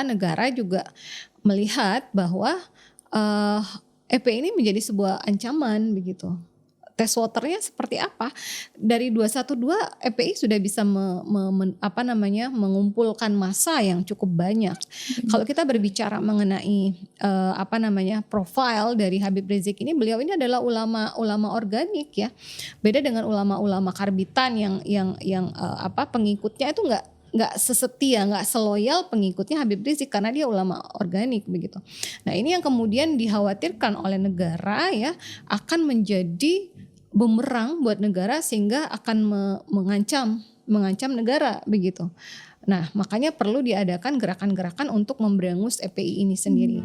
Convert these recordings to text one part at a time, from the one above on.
negara juga melihat bahwa FPI ini menjadi sebuah ancaman begitu. Test waternya seperti apa? Dari 212 FPI sudah bisa mengumpulkan massa yang cukup banyak. Kalau kita berbicara mengenai profil dari Habib Rizik ini, beliau ini adalah ulama organik ya. Beda dengan ulama-ulama karbitan yang pengikutnya itu nggak sesetia, nggak seloyal pengikutnya Habib Rizik karena dia ulama organik begitu. Nah ini yang kemudian dikhawatirkan oleh negara ya, akan menjadi bumerang buat negara sehingga akan mengancam negara begitu. Nah makanya perlu diadakan gerakan-gerakan untuk memberangus FPI ini sendiri.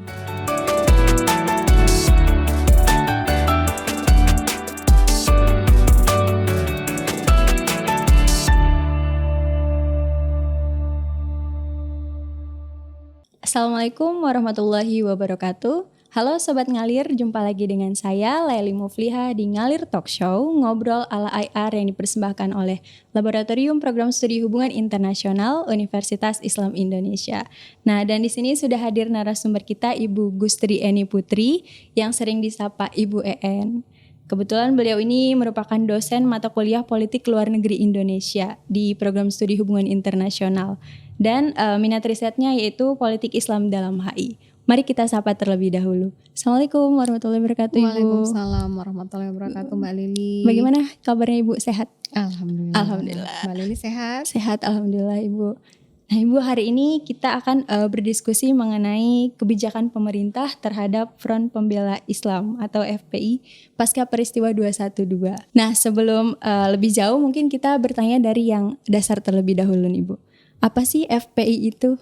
Assalamualaikum warahmatullahi wabarakatuh. Halo Sobat Ngalir, jumpa lagi dengan saya Laili Mufliha di Ngalir Talk Show, ngobrol ala IR yang dipersembahkan oleh Laboratorium Program Studi Hubungan Internasional Universitas Islam Indonesia. Nah, dan di sini sudah hadir narasumber kita Ibu Gustri Eni Putri yang sering disapa Ibu EN. Kebetulan beliau ini merupakan dosen mata kuliah Politik Luar Negeri Indonesia di Program Studi Hubungan Internasional dan minat risetnya yaitu Politik Islam dalam HI. Mari kita sapa terlebih dahulu. Assalamualaikum warahmatullahi wabarakatuh Ibu. Waalaikumsalam warahmatullahi wabarakatuh Mbak Lili. Bagaimana kabarnya Ibu, sehat? Alhamdulillah. Alhamdulillah. Mbak Lili sehat? Sehat alhamdulillah Ibu. Nah Ibu, hari ini kita akan berdiskusi mengenai kebijakan pemerintah terhadap Front Pembela Islam atau FPI pasca peristiwa 212. Nah sebelum lebih jauh mungkin kita bertanya dari yang dasar terlebih dahulu nih Ibu. Apa sih FPI itu?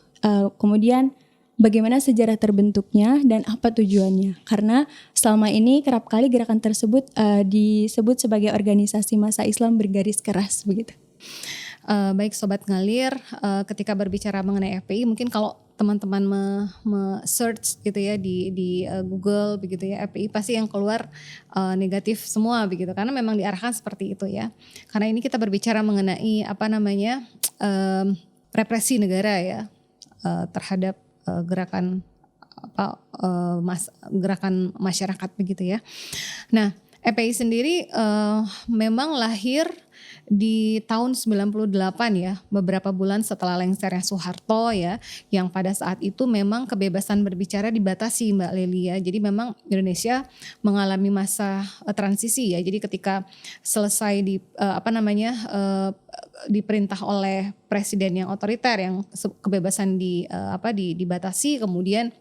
Kemudian bagaimana sejarah terbentuknya dan apa tujuannya? Karena selama ini kerap kali gerakan tersebut disebut sebagai organisasi massa Islam bergaris keras begitu. Baik Sobat Ngalir, ketika berbicara mengenai FPI, mungkin kalau teman-teman search gitu ya di Google begitu ya, FPI pasti yang keluar negatif semua begitu, karena memang diarahkan seperti itu ya. Karena ini kita berbicara mengenai represi negara ya terhadap gerakan gerakan masyarakat begitu ya. Nah, FPI sendiri memang lahir di tahun 98 ya, beberapa bulan setelah lengsernya Soeharto ya, yang pada saat itu memang kebebasan berbicara dibatasi Mbak Leli ya. Jadi memang Indonesia mengalami masa transisi ya. Jadi ketika selesai diperintah oleh presiden yang otoriter yang kebebasan dibatasi, kemudian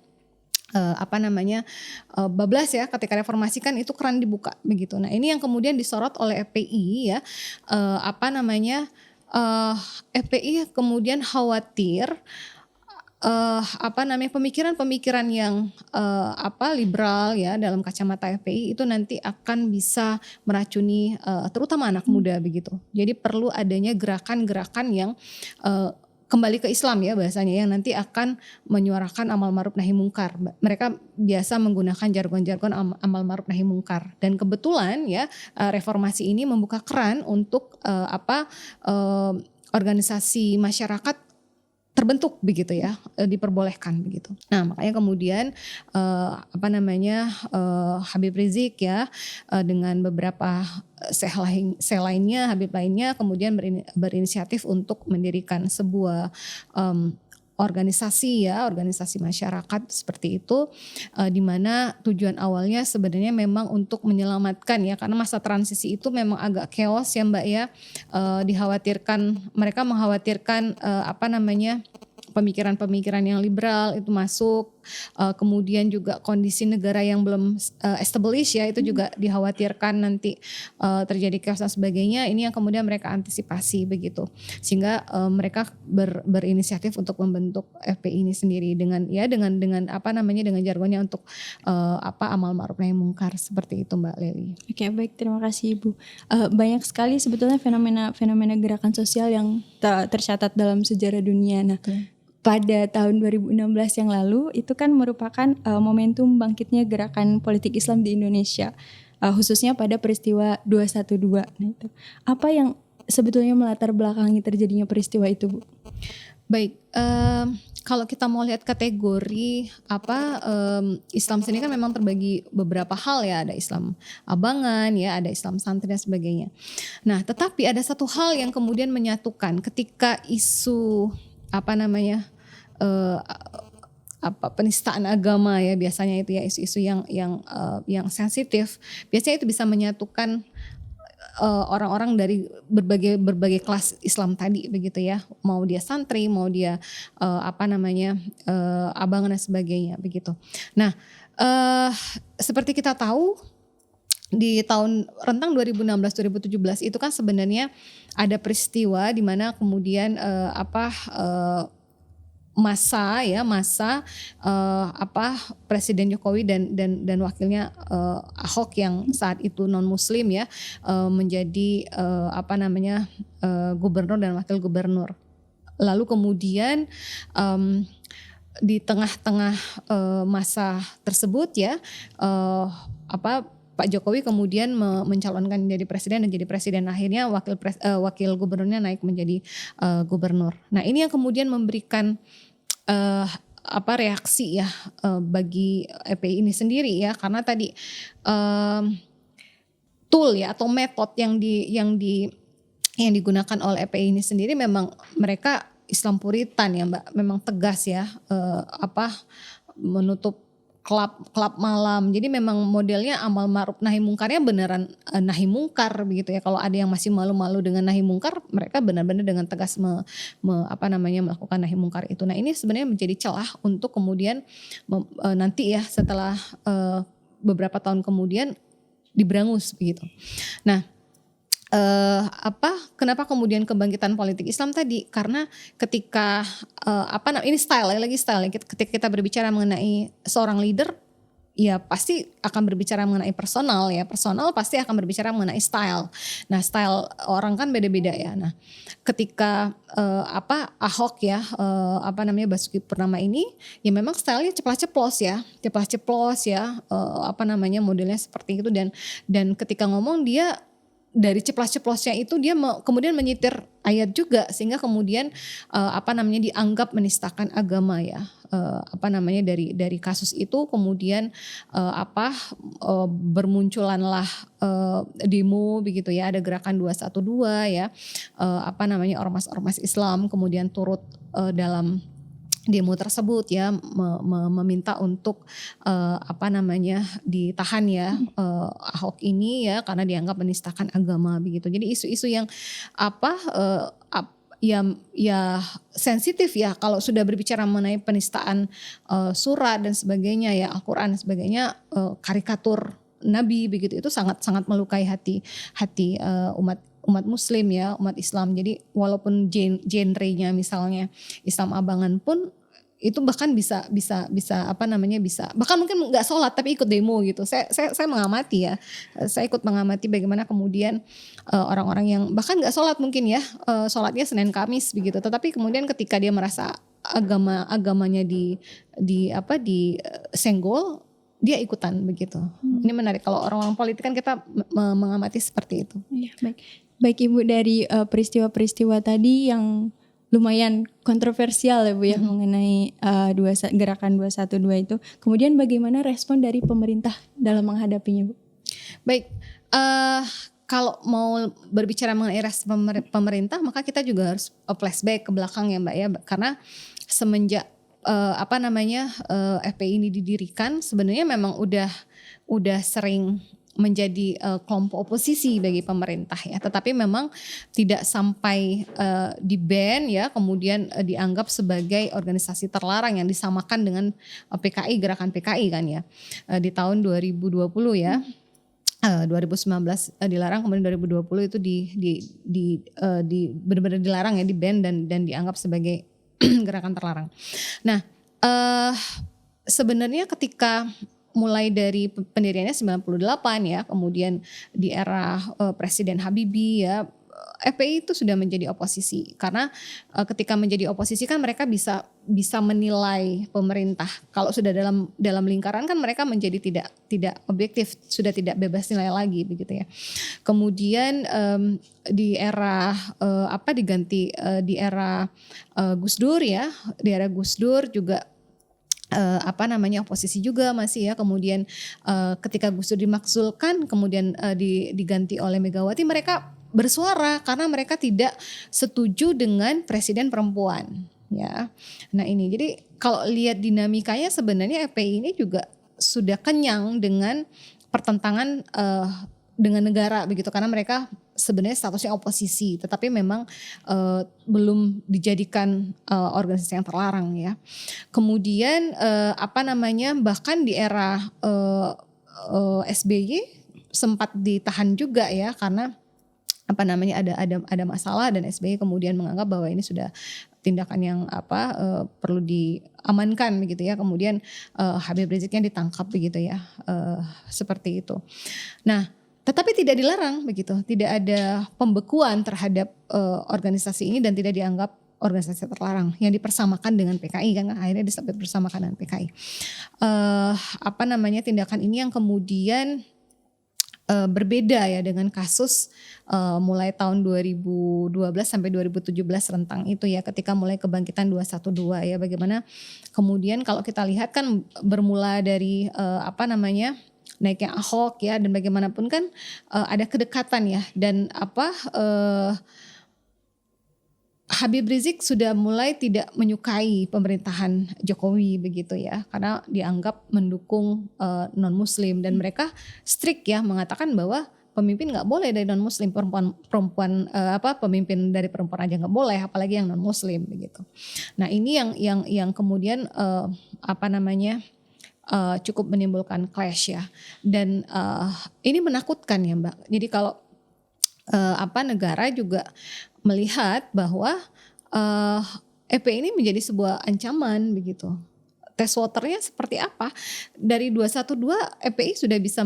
bablas ya, ketika reformasi kan itu keran dibuka begitu. Nah ini yang kemudian disorot oleh FPI ya, FPI kemudian khawatir pemikiran-pemikiran yang liberal ya dalam kacamata FPI itu nanti akan bisa meracuni terutama anak muda begitu. Jadi perlu adanya gerakan-gerakan yang kembali ke Islam ya bahasanya, yang nanti akan menyuarakan amal ma'ruf nahi mungkar. Mereka biasa menggunakan jargon-jargon amal ma'ruf nahi mungkar. Dan kebetulan ya reformasi ini membuka keran untuk organisasi masyarakat terbentuk begitu ya, diperbolehkan begitu. Nah makanya kemudian Habib Rizik ya dengan beberapa sel lainnya, Habib lainnya kemudian berinisiatif untuk mendirikan sebuah organisasi masyarakat seperti itu, di mana tujuan awalnya sebenarnya memang untuk menyelamatkan ya, karena masa transisi itu memang agak chaos ya Mbak ya, mereka mengkhawatirkan pemikiran-pemikiran yang liberal itu masuk, kemudian juga kondisi negara yang belum established ya, itu juga dikhawatirkan nanti terjadi chaos dan sebagainya. Ini yang kemudian mereka antisipasi begitu, sehingga mereka berinisiatif untuk membentuk FPI ini sendiri dengan jargonnya untuk amal ma'ruf nahi mungkar seperti itu Mbak Leli. Oke, baik, terima kasih Ibu. Banyak sekali sebetulnya fenomena gerakan sosial yang tercatat dalam sejarah dunia. Nah, pada tahun 2016 yang lalu itu kan merupakan momentum bangkitnya gerakan politik Islam di Indonesia, khususnya pada peristiwa 212. Nah itu apa yang sebetulnya melatar belakangi terjadinya peristiwa itu Bu? Baik, kalau kita mau lihat kategori Islam sendiri kan memang terbagi beberapa hal ya, ada Islam abangan ya, ada Islam santri dan sebagainya. Nah, tetapi ada satu hal yang kemudian menyatukan ketika isu eh, penistaan agama ya, biasanya itu ya, isu-isu yang sensitif, biasanya itu bisa menyatukan orang-orang dari berbagai kelas Islam tadi begitu ya, mau dia santri, mau dia abangan dan sebagainya begitu. Nah, seperti kita tahu di tahun rentang 2016-2017 itu kan sebenarnya ada peristiwa di mana kemudian masa Presiden Jokowi dan wakilnya Ahok yang saat itu non Muslim ya, menjadi gubernur dan wakil gubernur. Lalu kemudian di tengah-tengah masa tersebut ya, Pak Jokowi kemudian mencalonkan jadi presiden dan jadi presiden, akhirnya wakil gubernurnya naik menjadi gubernur. Nah, ini yang kemudian memberikan reaksi ya bagi EPI ini sendiri ya, karena tadi tool ya atau metode yang digunakan oleh EPI ini sendiri memang mereka Islam Puritan ya Mbak, memang tegas ya, menutup klub malam. Jadi memang modelnya amal ma'ruf nahi mungkarnya beneran nahi mungkar begitu ya. Kalau ada yang masih malu-malu dengan nahi mungkar, mereka benar-benar dengan tegas melakukan nahi mungkar itu. Nah, ini sebenarnya menjadi celah untuk kemudian nanti ya setelah beberapa tahun kemudian diberangus begitu. Nah, kenapa kemudian kebangkitan politik Islam tadi? Karena ketika ini style ya, ketika kita berbicara mengenai seorang leader, ya pasti akan berbicara mengenai personal ya, personal pasti akan berbicara mengenai style. Nah, style orang kan beda-beda ya. Nah, ketika Ahok ya, Basuki Purnama ini, ya memang stylenya ceplas-ceplos ya, modelnya seperti itu, dan ketika ngomong dia dari ceplas-ceplosnya itu dia kemudian menyitir ayat juga, sehingga kemudian dianggap menistakan agama ya. Dari kasus itu kemudian bermunculanlah demo begitu ya, ada gerakan 212 ya, ormas-ormas Islam kemudian turut dalam demo tersebut ya, meminta untuk ditahan ya Ahok ini ya, karena dianggap menistakan agama begitu. Jadi isu-isu yang ya sensitif ya, kalau sudah berbicara mengenai penistaan surat dan sebagainya ya, Al-Quran dan sebagainya, karikatur Nabi begitu, itu sangat melukai hati umat Muslim ya, umat Islam. Jadi walaupun genrenya misalnya Islam abangan pun, itu bahkan bisa bahkan mungkin nggak sholat tapi ikut demo gitu. Saya mengamati ya, saya ikut mengamati bagaimana kemudian orang-orang yang bahkan nggak sholat mungkin ya, sholatnya Senin Kamis begitu, tetapi kemudian ketika dia merasa agamanya disenggol, dia ikutan begitu. Ini menarik, kalau orang-orang politik kan kita mengamati seperti itu. Ya, baik Ibu, dari peristiwa-peristiwa tadi yang lumayan kontroversial ya Bu ya, mengenai gerakan 212 itu. Kemudian bagaimana respon dari pemerintah dalam menghadapinya Bu? Baik, kalau mau berbicara mengenai respon pemerintah, maka kita juga harus flashback ke belakang ya Mbak ya, karena semenjak FPI ini didirikan, sebenarnya memang udah sering menjadi kelompok oposisi bagi pemerintah ya, tetapi memang tidak sampai di-ban ya, kemudian dianggap sebagai organisasi terlarang yang disamakan dengan PKI, gerakan PKI kan ya, di tahun 2020 ya. 2019 dilarang, kemudian 2020 itu benar-benar dilarang ya, di-ban dan dianggap sebagai gerakan terlarang. Nah, sebenarnya ketika mulai dari pendiriannya 98 ya, kemudian di era Presiden Habibie ya, FPI itu sudah menjadi oposisi karena ketika menjadi oposisi kan mereka bisa menilai pemerintah. Kalau sudah dalam lingkaran kan mereka menjadi tidak objektif, sudah tidak bebas nilai lagi begitu ya. Kemudian di era diganti di era Gus Dur ya, di era Gus Dur juga oposisi juga masih ya. Kemudian ketika Gus Dur dimakzulkan kemudian diganti oleh Megawati, mereka bersuara karena mereka tidak setuju dengan presiden perempuan ya. Nah ini jadi kalau lihat dinamikanya sebenarnya FPI ini juga sudah kenyang dengan pertentangan dengan negara begitu, karena mereka sebenarnya statusnya oposisi tetapi memang belum dijadikan organisasi yang terlarang ya. Kemudian bahkan di era SBY sempat ditahan juga ya karena ada masalah, dan SBY kemudian menganggap bahwa ini sudah tindakan yang perlu diamankan begitu ya. Kemudian Habib Riziknya ditangkap begitu ya, seperti itu. Nah, tetapi tidak dilarang begitu, tidak ada pembekuan terhadap organisasi ini dan tidak dianggap organisasi terlarang yang dipersamakan dengan PKI kan, akhirnya disebut bersamakan dengan PKI. Tindakan ini yang kemudian berbeda ya dengan kasus mulai tahun 2012 sampai 2017 rentang itu ya, ketika mulai kebangkitan 212 ya, bagaimana kemudian kalau kita lihat kan bermula dari naiknya Ahok ya, dan bagaimanapun kan ada kedekatan ya, dan Habib Rizik sudah mulai tidak menyukai pemerintahan Jokowi begitu ya, karena dianggap mendukung non-Muslim, dan mereka strict ya mengatakan bahwa pemimpin nggak boleh dari non-Muslim, pemimpin dari perempuan aja nggak boleh, apalagi yang non-Muslim begitu. Nah ini yang kemudian cukup menimbulkan clash ya, dan ini menakutkan ya Mbak. Jadi kalau negara juga melihat bahwa FPI ini menjadi sebuah ancaman begitu. Test waternya seperti apa? Dari 212 FPI sudah bisa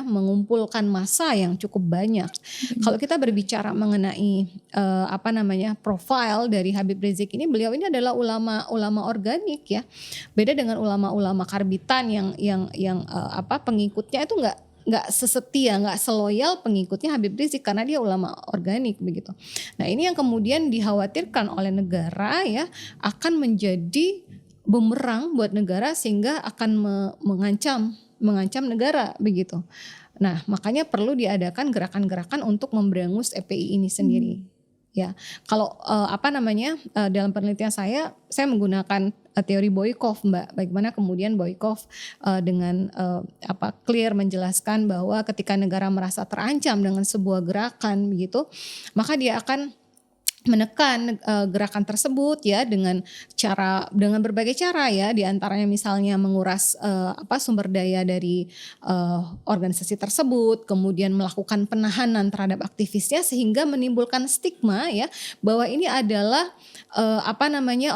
mengumpulkan massa yang cukup banyak. Kalau kita berbicara mengenai profile dari Habib Rizik ini, beliau ini adalah ulama organik ya. Beda dengan ulama-ulama karbitan yang pengikutnya itu nggak sesetia, nggak seloyal pengikutnya Habib Rizik karena dia ulama organik begitu. Nah ini yang kemudian dikhawatirkan oleh negara ya, akan menjadi bumerang buat negara sehingga akan mengancam negara begitu. Nah makanya perlu diadakan gerakan-gerakan untuk memberangus FPI ini sendiri. Ya, kalau dalam penelitian saya menggunakan teori Boykov Mbak. Bagaimana kemudian Boykov dengan clear menjelaskan bahwa ketika negara merasa terancam dengan sebuah gerakan begitu, maka dia akan menekan gerakan tersebut ya dengan berbagai cara ya, diantaranya misalnya menguras sumber daya dari organisasi tersebut, kemudian melakukan penahanan terhadap aktivisnya sehingga menimbulkan stigma ya bahwa ini adalah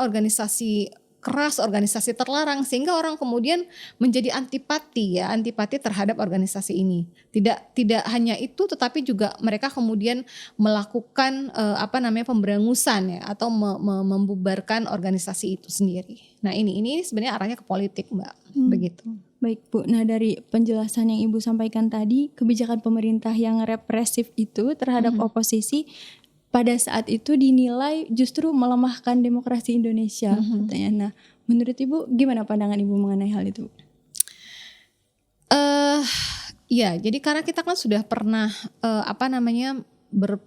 organisasi keras, organisasi terlarang, sehingga orang kemudian menjadi antipati terhadap organisasi ini. Tidak hanya itu, tetapi juga mereka kemudian melakukan pemberangusan ya, atau membubarkan organisasi itu sendiri. Nah ini sebenarnya arahnya ke politik Mbak, begitu. Baik Bu, nah dari penjelasan yang Ibu sampaikan tadi, kebijakan pemerintah yang represif itu terhadap oposisi pada saat itu dinilai justru melemahkan demokrasi Indonesia katanya. Nah, menurut Ibu gimana pandangan Ibu mengenai hal itu? Ya, jadi karena kita kan sudah pernah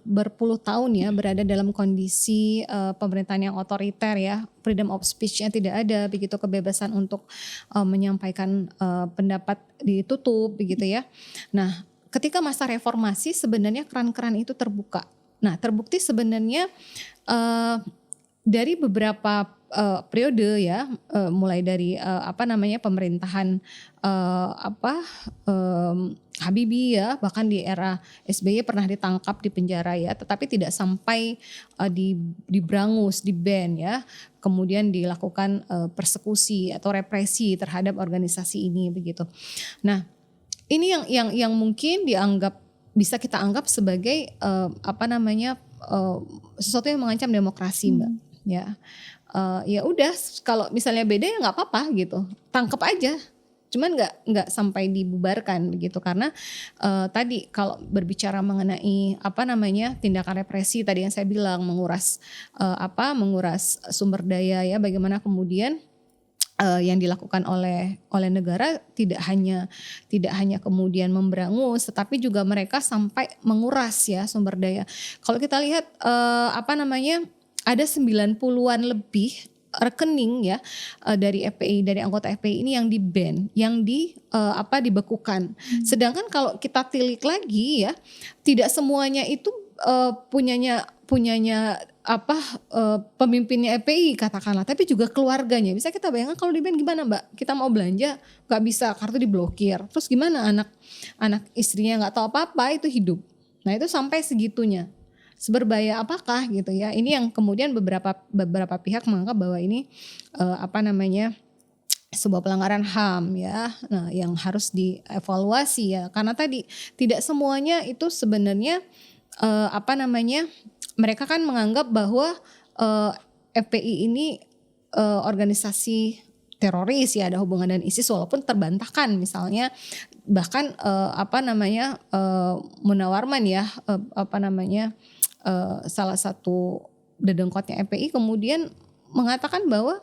berpuluh tahun ya berada dalam kondisi pemerintahan yang otoriter ya, freedom of speech-nya tidak ada begitu, kebebasan untuk menyampaikan pendapat ditutup begitu ya. Nah, ketika masa reformasi sebenarnya keran-keran itu terbuka. Nah, terbukti sebenarnya dari beberapa periode ya, mulai dari pemerintahan Habibie ya, bahkan di era SBY pernah ditangkap di penjara ya, tetapi tidak sampai diberangus, di-ban ya, kemudian dilakukan persekusi atau represi terhadap organisasi ini begitu. Nah, ini yang mungkin dianggap bisa kita anggap sebagai sesuatu yang mengancam demokrasi, Mbak. Ya udah, kalau misalnya beda ya nggak apa-apa gitu, tangkep aja. Cuman nggak sampai dibubarkan gitu, karena tadi kalau berbicara mengenai tindakan represi tadi yang saya bilang, menguras sumber daya ya, bagaimana kemudian yang dilakukan oleh negara tidak hanya kemudian memberangus, tetapi juga mereka sampai menguras ya sumber daya. Kalau kita lihat ada 90-an lebih rekening ya dari FPI, dari anggota FPI ini yang di-ban, yang dibekukan. Sedangkan kalau kita tilik lagi ya, tidak semuanya itu punyanya pemimpinnya FPI katakanlah, tapi juga keluarganya. Bisa kita bayangkan kalau di-ban gimana, Mbak? Kita mau belanja nggak bisa, kartu diblokir. Terus gimana anak istrinya nggak tahu apa-apa, itu hidup. Nah itu sampai segitunya. Seberbahaya apakah gitu ya? Ini yang kemudian beberapa pihak menganggap bahwa ini sebuah pelanggaran HAM ya. Nah, yang harus dievaluasi ya. Karena tadi tidak semuanya itu sebenarnya mereka kan menganggap bahwa FPI ini organisasi teroris ya, ada hubungan dengan ISIS, walaupun terbantahkan misalnya bahkan Munawwarman ya salah satu dedengkotnya FPI kemudian mengatakan bahwa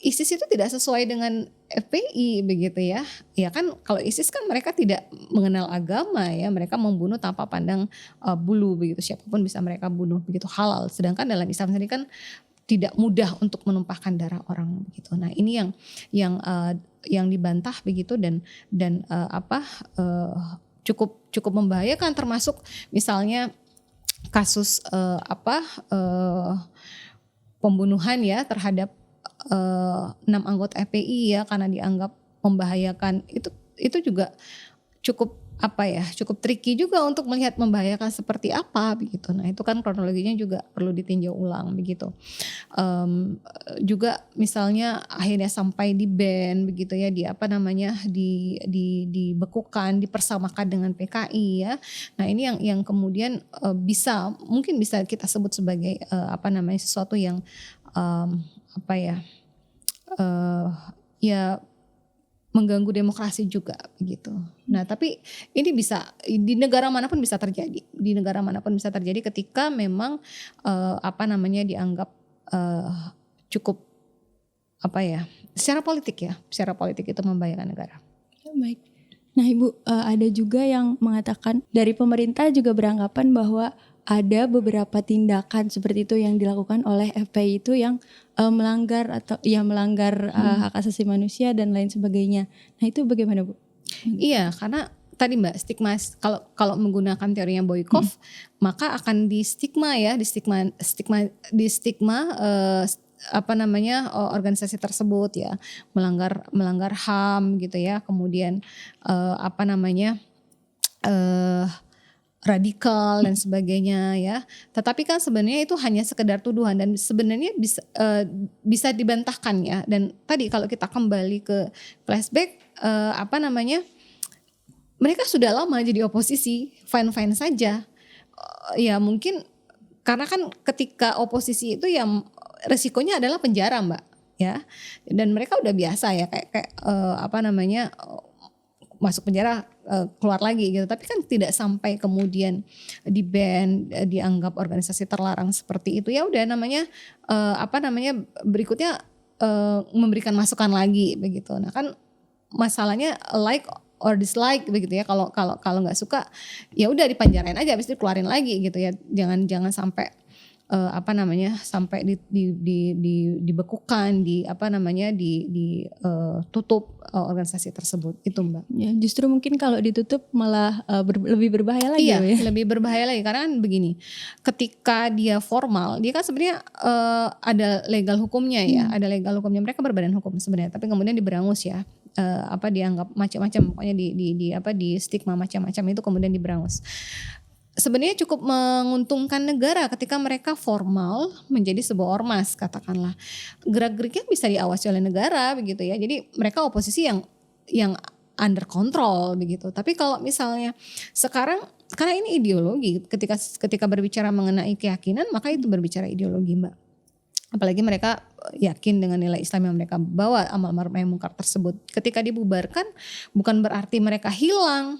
ISIS itu tidak sesuai dengan FPI begitu ya. Ya kan kalau ISIS kan mereka tidak mengenal agama ya, mereka membunuh tanpa pandang bulu begitu, siapapun bisa mereka bunuh begitu, halal. Sedangkan dalam Islam sendiri kan tidak mudah untuk menumpahkan darah orang begitu. Nah, ini yang dibantah begitu dan cukup membahayakan, termasuk misalnya kasus pembunuhan ya terhadap 6 anggota FPI ya, karena dianggap membahayakan. Itu juga cukup tricky juga untuk melihat membahayakan seperti apa begitu. Nah itu kan kronologinya juga perlu ditinjau ulang begitu. Juga misalnya akhirnya sampai di ban begitu ya, dibekukan, dipersamakan dengan PKI ya. Nah ini yang kemudian mungkin bisa kita sebut sebagai sesuatu yang mengganggu demokrasi juga begitu. Nah, tapi ini bisa di negara manapun bisa terjadi. Di negara manapun bisa terjadi ketika memang dianggap cukup secara politik itu membahayakan negara. Baik. Nah, Ibu, ada juga yang mengatakan dari pemerintah juga beranggapan bahwa ada beberapa tindakan seperti itu yang dilakukan oleh FPI itu yang melanggar hak asasi manusia dan lain sebagainya. Nah itu bagaimana, Bu? Iya, karena tadi Mbak, stigma kalau menggunakan teorinya Boykov maka akan di stigma organisasi tersebut ya melanggar HAM gitu ya, kemudian radikal dan sebagainya ya. Tetapi kan sebenarnya itu hanya sekedar tuduhan dan sebenarnya bisa dibantahkan ya. Dan tadi kalau kita kembali ke flashback mereka sudah lama jadi oposisi, fine saja. Ya mungkin karena kan ketika oposisi itu ya resikonya adalah penjara, Mbak ya. Dan mereka udah biasa ya kayak masuk penjara keluar lagi gitu, tapi kan tidak sampai kemudian di-ban, dianggap organisasi terlarang seperti itu. Ya udah berikutnya memberikan masukan lagi begitu. Nah kan masalahnya like or dislike begitu ya. Kalau nggak suka ya udah dipenjarain aja, habis itu keluarin lagi gitu ya. Jangan sampai sampai dibekukan, ditutup organisasi tersebut itu, Mbak. Ya, justru mungkin kalau ditutup malah lebih berbahaya lagi. Iya, ya? Lebih berbahaya lagi karena kan begini, ketika dia formal, dia kan sebenarnya ada legal hukumnya ya, ada legal hukumnya, mereka berbadan hukum sebenarnya, tapi kemudian diberangus ya. Dianggap macam-macam, pokoknya di stigma macam-macam itu kemudian diberangus. Sebenarnya cukup menguntungkan negara ketika mereka formal menjadi sebuah ormas katakanlah. Gerak-geriknya bisa diawasi oleh negara begitu ya. Jadi mereka oposisi yang under control begitu. Tapi kalau misalnya sekarang karena ini ideologi, ketika berbicara mengenai keyakinan maka itu berbicara ideologi, Mbak. Apalagi mereka yakin dengan nilai Islam yang mereka bawa, amal ma'ruf nahi munkar tersebut. Ketika dibubarkan bukan berarti mereka hilang.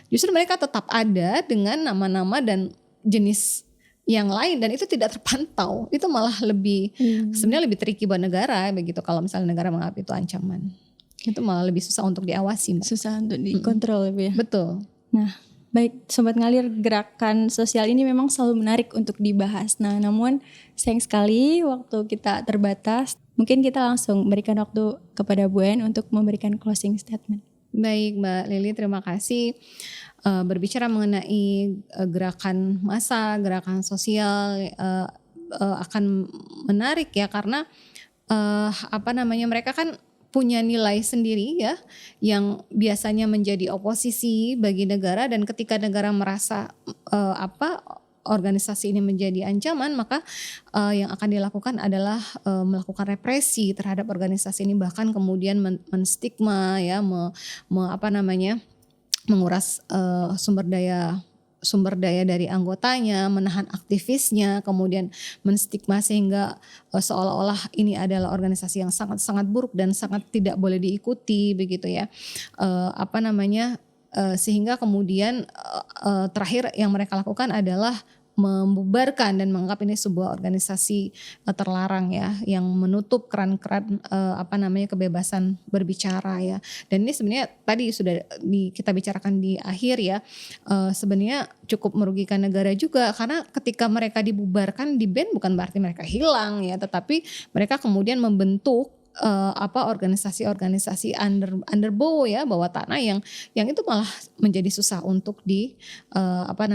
Justru mereka tetap ada dengan nama-nama dan jenis yang lain dan itu tidak terpantau. Itu malah lebih sebenarnya lebih tricky buat negara begitu kalau misalnya negara menganggap itu ancaman. Itu malah lebih susah untuk diawasi, Mbak. Susah untuk dikontrol ya. Betul. Nah, baik Sobat Ngalir, gerakan sosial ini memang selalu menarik untuk dibahas. Nah, namun sayang sekali waktu kita terbatas. Mungkin kita langsung berikan waktu kepada Bu En untuk memberikan closing statement. Baik Mbak Lili, terima kasih. Berbicara mengenai gerakan massa, gerakan sosial akan menarik ya karena mereka kan punya nilai sendiri ya yang biasanya menjadi oposisi bagi negara dan ketika negara merasa organisasi ini menjadi ancaman maka yang akan dilakukan adalah melakukan represi terhadap organisasi ini bahkan kemudian menstigma ya menguras sumber daya dari anggotanya, menahan aktivisnya, kemudian menstigma sehingga seolah-olah ini adalah organisasi yang sangat-sangat buruk dan sangat tidak boleh diikuti begitu ya. Sehingga kemudian terakhir yang mereka lakukan adalah membubarkan dan menganggap ini sebuah organisasi terlarang ya yang menutup keran-keran kebebasan berbicara ya. Dan ini sebenarnya tadi sudah kita bicarakan di akhir ya, sebenarnya cukup merugikan negara juga karena ketika mereka dibubarkan di-ban bukan berarti mereka hilang ya, tetapi mereka kemudian membentuk organisasi-organisasi underbow ya, bawah tanah yang itu malah menjadi susah untuk diawasi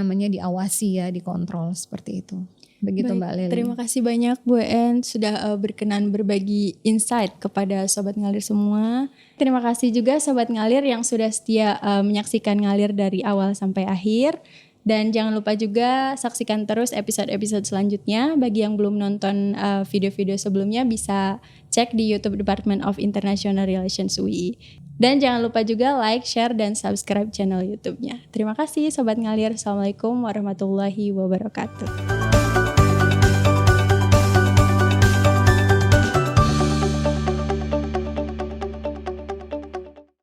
ya, dikontrol seperti itu. Begitu. Baik, Mbak Lili. Terima kasih banyak Bu En sudah berkenan berbagi insight kepada Sobat Ngalir semua. Terima kasih juga Sobat Ngalir yang sudah setia menyaksikan Ngalir dari awal sampai akhir. Dan jangan lupa juga saksikan terus episode-episode selanjutnya. Bagi yang belum nonton video-video sebelumnya bisa cek di YouTube Department of International Relations UI. Dan jangan lupa juga like, share, dan subscribe channel YouTube-nya. Terima kasih Sobat Ngalir. Assalamualaikum warahmatullahi wabarakatuh.